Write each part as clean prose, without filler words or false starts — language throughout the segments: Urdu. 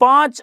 5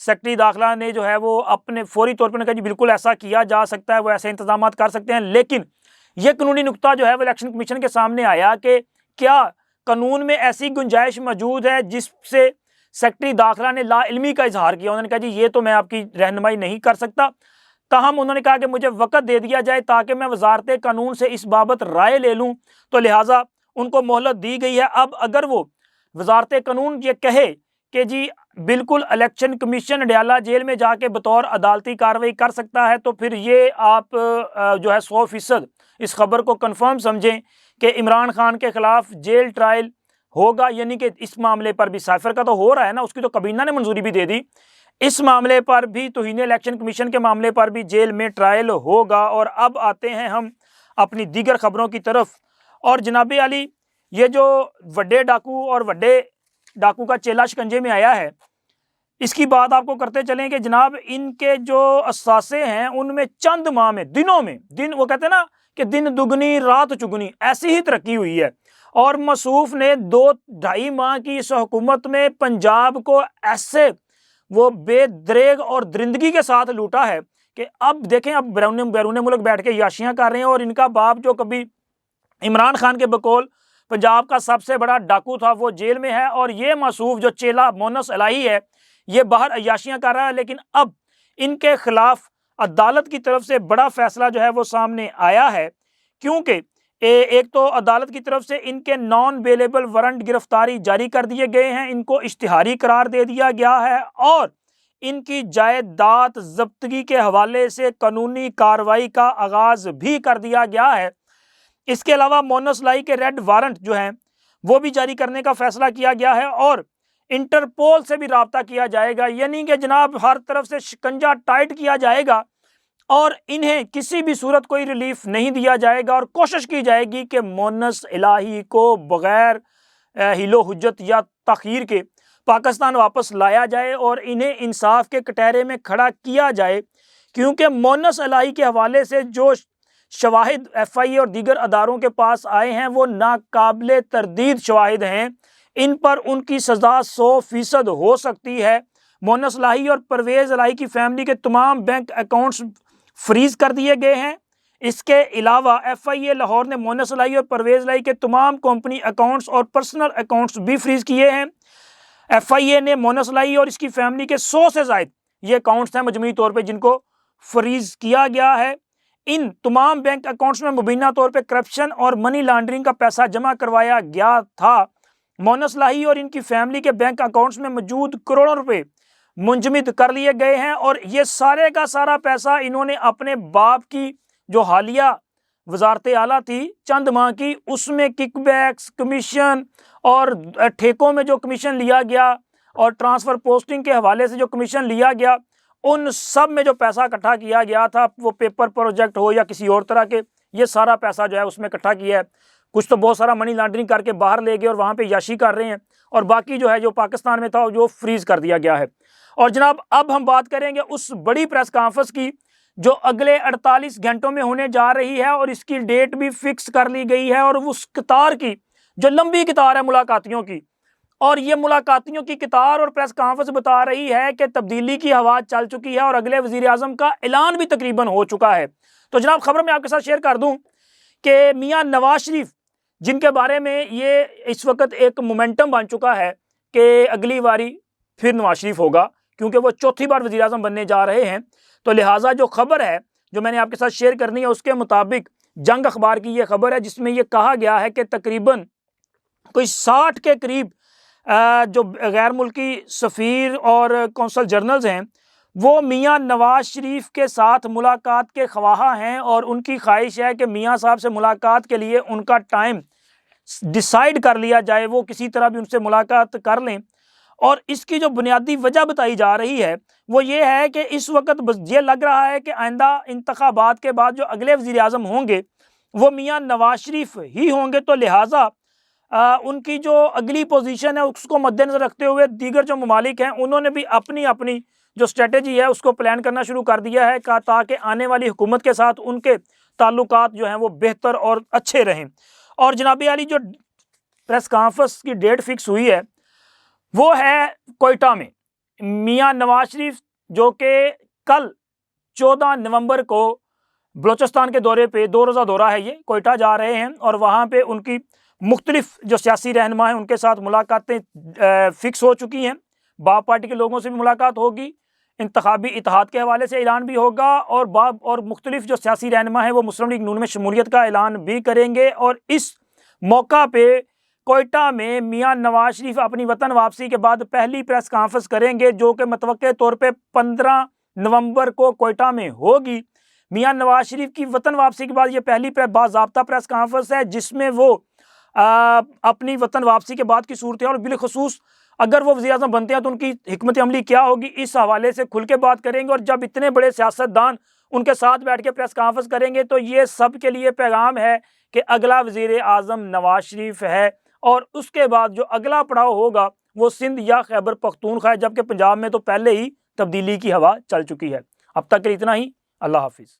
سیکرٹری داخلہ نے جو ہے وہ اپنے فوری طور پر کہا جی بالکل ایسا کیا جا سکتا ہے، وہ ایسے انتظامات کر سکتے ہیں، لیکن یہ قانونی نقطہ جو ہے وہ الیکشن کمیشن کے سامنے آیا کہ کیا قانون میں ایسی گنجائش موجود ہے جس سے سیکرٹری داخلہ نے لا علمی کا اظہار کیا. انہوں نے کہا جی یہ تو میں آپ کی رہنمائی نہیں کر سکتا، تاہم انہوں نے کہا کہ مجھے وقت دے دیا جائے تاکہ میں وزارت قانون سے اس بابت رائے لے لوں، تو لہٰذا ان کو مہلت دی گئی ہے. اب اگر وہ وزارت قانون یہ کہے کہ جی بالکل الیکشن کمیشن اڈیالہ جیل میں جا کے بطور عدالتی کارروائی کر سکتا ہے، تو پھر یہ آپ جو ہے 100% اس خبر کو کنفرم سمجھیں کہ عمران خان کے خلاف جیل ٹرائل ہوگا. یعنی کہ اس معاملے پر بھی سائفر کا تو ہو رہا ہے نا، اس کی تو کابینہ نے منظوری بھی دے دی، اس معاملے پر بھی توہین الیکشن کمیشن کے معاملے پر بھی جیل میں ٹرائل ہوگا. اور اب آتے ہیں ہم اپنی دیگر خبروں کی طرف. اور جناب علی یہ جو وڈے ڈاکو اور وڈے ڈاکو کا چیلا شکنجے میں آیا ہے، اس کی بات آپ کو کرتے چلیں کہ جناب ان کے جو اثاثے ہیں ان میں چند ماہ میں دن وہ کہتے ہیں نا کہ دن دگنی رات چگنی ایسی ہی ترقی ہوئی ہے. اور موصوف نے 2-2.5 ماہ کی اس حکومت میں پنجاب کو ایسے وہ بے دریغ اور درندگی کے ساتھ لوٹا ہے کہ اب دیکھیں اب بیرون ملک بیٹھ کے یاشیاں کر رہے ہیں. اور ان کا باپ جو کبھی عمران خان کے بقول پنجاب کا سب سے بڑا ڈاکو تھا وہ جیل میں ہے، اور یہ موصوف جو چیلا مونس الہی ہے یہ باہر عیاشیاں کر رہا ہے. لیکن اب ان کے خلاف عدالت کی طرف سے بڑا فیصلہ جو ہے وہ سامنے آیا ہے، کیونکہ ایک تو عدالت کی طرف سے ان کے نان بیلیبل وارنٹ گرفتاری جاری کر دیے گئے ہیں، ان کو اشتہاری قرار دے دیا گیا ہے، اور ان کی جائیداد ضبطگی کے حوالے سے قانونی کارروائی کا آغاز بھی کر دیا گیا ہے. اس کے علاوہ مونس لائی کے ریڈ وارنٹ جو ہیں وہ بھی جاری کرنے کا فیصلہ کیا گیا ہے، اور انٹرپول سے بھی رابطہ کیا جائے گا. یعنی کہ جناب ہر طرف سے شکنجہ ٹائٹ کیا جائے گا اور انہیں کسی بھی صورت کوئی ریلیف نہیں دیا جائے گا، اور کوشش کی جائے گی کہ مونس الہی کو بغیر حیل و حجت یا تاخیر کے پاکستان واپس لایا جائے اور انہیں انصاف کے کٹہرے میں کھڑا کیا جائے. کیونکہ مونس الہی کے حوالے سے جو شواہد ایف آئی اے اور دیگر اداروں کے پاس آئے ہیں وہ ناقابل تردید شواہد ہیں، ان پر ان کی سزا 100% ہو سکتی ہے. مونس الہی اور پرویز الہی کی فیملی کے تمام بینک اکاؤنٹس فریز کر دیے گئے ہیں. اس کے علاوہ ایف آئی اے لاہور نے مونس الہی اور پرویز الہی کے تمام کمپنی اکاؤنٹس اور پرسنل اکاؤنٹس بھی فریز کیے ہیں. ایف آئی اے نے مونس الہی اور اس کی فیملی کے 100 سے زائد یہ اکاؤنٹس ہیں مجموعی طور پہ جن کو فریز کیا گیا ہے. ان تمام بینک اکاؤنٹس میں مبینہ طور پہ کرپشن اور منی لانڈرنگ کا پیسہ جمع کروایا گیا تھا. مونس الہی اور ان کی فیملی کے بینک اکاؤنٹس میں موجود کروڑوں روپے منجمد کر لیے گئے ہیں، اور یہ سارے کا سارا پیسہ انہوں نے اپنے باپ کی جو حالیہ وزارت اعلیٰ تھی چند ماہ کی اس میں کک بیکس کمیشن اور ٹھیکوں میں جو کمیشن لیا گیا اور ٹرانسفر پوسٹنگ کے حوالے سے جو کمیشن لیا گیا ان سب میں جو پیسہ اکٹھا کیا گیا تھا، وہ پیپر پروجیکٹ ہو یا کسی اور طرح کے، یہ سارا پیسہ جو ہے اس میں اکٹھا کیا ہے. کچھ تو بہت سارا منی لانڈرنگ کر کے باہر لے گئے اور وہاں پہ یاشی کر رہے ہیں، اور باقی جو ہے جو پاکستان میں تھا جو فریز کر دیا گیا ہے. اور جناب اب ہم بات کریں گے اس بڑی پریس کانفرنس کی جو اگلے 48 گھنٹوں میں ہونے جا رہی ہے، اور اس کی ڈیٹ بھی فکس کر لی گئی ہے. اور اس قطار کی جو لمبی قطار ہے ملاقاتیوں کی، اور یہ ملاقاتیوں کی قطار اور پریس کانفرنس بتا رہی ہے کہ تبدیلی کی ہوا چل چکی ہے اور اگلے وزیر اعظم کا اعلان بھی تقریباً ہو چکا ہے. تو جناب خبر میں آپ کے ساتھ شیئر کر دوں کہ میاں نواز شریف جن کے بارے میں یہ اس وقت ایک مومنٹم بن چکا ہے کہ اگلی باری پھر نواز شریف ہوگا، کیونکہ وہ چوتھی بار وزیر اعظم بننے جا رہے ہیں. تو لہٰذا جو خبر ہے جو میں نے آپ کے ساتھ شیئر کرنی ہے اس کے مطابق جنگ اخبار کی یہ خبر ہے جس میں یہ کہا گیا ہے کہ تقریباً کوئی 60 کے قریب جو غیر ملکی سفیر اور کونسل جنرلز ہیں وہ میاں نواز شریف کے ساتھ ملاقات کے خواہاں ہیں، اور ان کی خواہش ہے کہ میاں صاحب سے ملاقات کے لیے ان کا ٹائم ڈیسائیڈ کر لیا جائے، وہ کسی طرح بھی ان سے ملاقات کر لیں. اور اس کی جو بنیادی وجہ بتائی جا رہی ہے وہ یہ ہے کہ اس وقت یہ لگ رہا ہے کہ آئندہ انتخابات کے بعد جو اگلے وزیر اعظم ہوں گے وہ میاں نواز شریف ہی ہوں گے. تو لہٰذا ان کی جو اگلی پوزیشن ہے اس کو مد نظر رکھتے ہوئے دیگر جو ممالک ہیں انہوں نے بھی اپنی جو اسٹریٹجی ہے اس کو پلان کرنا شروع کر دیا ہے تاکہ آنے والی حکومت کے ساتھ ان کے تعلقات جو ہیں وہ بہتر اور اچھے رہیں. اور جناب عالی جو پریس کانفرنس کی ڈیٹ فکس ہوئی ہے وہ ہے کوئٹہ میں. میاں نواز شریف جو کہ کل 14 نومبر کو بلوچستان کے دورے پہ 2 روزہ دورہ ہے، یہ کوئٹہ جا رہے ہیں اور وہاں پہ ان کی مختلف جو سیاسی رہنما ہیں ان کے ساتھ ملاقاتیں فکس ہو چکی ہیں۔ باب پارٹی کے لوگوں سے بھی ملاقات ہوگی، انتخابی اتحاد کے حوالے سے اعلان بھی ہوگا، اور مختلف جو سیاسی رہنما ہیں وہ مسلم لیگ نون میں شمولیت کا اعلان بھی کریں گے۔ اور اس موقع پہ کوئٹہ میں میاں نواز شریف اپنی وطن واپسی کے بعد پہلی پریس کانفرنس کریں گے، جو کہ متوقع طور پہ 15 نومبر کو کوئٹہ میں ہوگی۔ میاں نواز شریف کی وطن واپسی کے بعد یہ پہلی باضابطہ پریس کانفرنس ہے جس میں وہ اپنی وطن واپسی کے بعد کی صورتحال اور بالخصوص اگر وہ وزیر اعظم بنتے ہیں تو ان کی حکمت عملی کیا ہوگی، اس حوالے سے کھل کے بات کریں گے۔ اور جب اتنے بڑے سیاستدان ان کے ساتھ بیٹھ کے پریس کانفرنس کریں گے تو یہ سب کے لیے پیغام ہے کہ اگلا وزیر اعظم نواز شریف ہے، اور اس کے بعد جو اگلا پڑاؤ ہوگا وہ سندھ یا خیبر پختونخوا ہے، جبکہ پنجاب میں تو پہلے ہی تبدیلی کی ہوا چل چکی ہے۔ اب تک کے اتنا ہی، اللہ حافظ۔